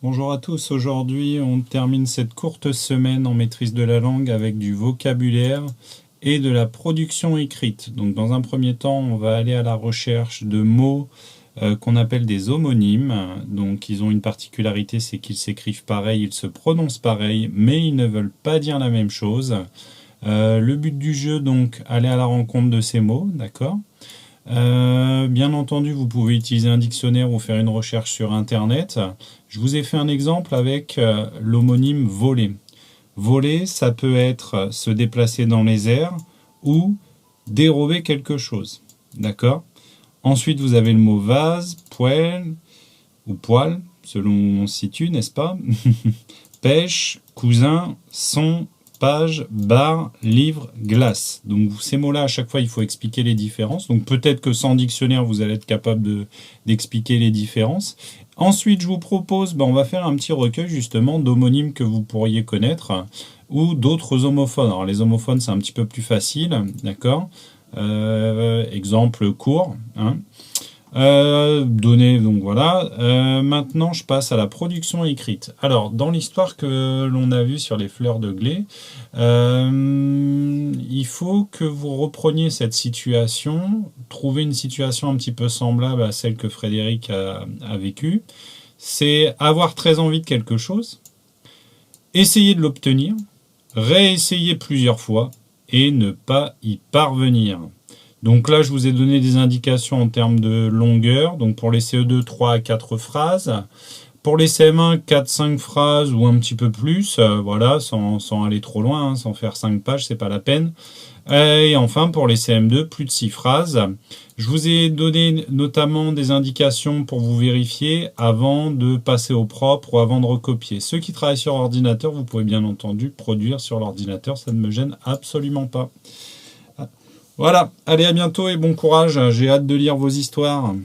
Bonjour à tous, aujourd'hui on termine cette courte semaine en maîtrise de la langue avec du vocabulaire et de la production écrite. Donc dans un premier temps on va aller à la recherche de mots qu'on appelle des homonymes. Donc ils ont une particularité, c'est qu'ils s'écrivent pareil, ils se prononcent pareil, mais ils ne veulent pas dire la même chose. Le but du jeu, donc, aller à la rencontre de ces mots, d'accord. Bien entendu, vous pouvez utiliser un dictionnaire ou faire une recherche sur Internet. Je vous ai fait un exemple avec l'homonyme voler. Voler, ça peut être se déplacer dans les airs ou dérober quelque chose, d'accord. Ensuite, vous avez le mot vase, poêle ou poêle, selon où on se situe, n'est-ce pas. Pêche, cousin, son, page, bar, livre, glace. Donc ces mots-là, à chaque fois, il faut expliquer les différences. Donc peut-être que sans dictionnaire, vous allez être capable d'expliquer les différences. Ensuite, je vous propose, on va faire un petit recueil justement d'homonymes que vous pourriez connaître ou d'autres homophones. Alors les homophones, c'est un petit peu plus facile, d'accord. Exemple court, hein. Données, donc voilà. Maintenant, je passe à la production écrite. Alors, dans l'histoire que l'on a vue sur les fleurs de Glé, il faut que vous repreniez cette situation, trouver une situation un petit peu semblable à celle que Frédéric a vécue. C'est avoir très envie de quelque chose, essayer de l'obtenir, réessayer plusieurs fois et ne pas y parvenir. Donc là, je vous ai donné des indications en termes de longueur. Donc pour les CE2, 3 à 4 phrases. Pour les CM1, 4-5 phrases ou un petit peu plus. Voilà, sans aller trop loin, hein, sans faire 5 pages, c'est pas la peine. Et enfin, pour les CM2, plus de 6 phrases. Je vous ai donné notamment des indications pour vous vérifier avant de passer au propre ou avant de recopier. Ceux qui travaillent sur ordinateur, vous pouvez bien entendu produire sur l'ordinateur. Ça ne me gêne absolument pas. Voilà, allez à bientôt et bon courage, j'ai hâte de lire vos histoires.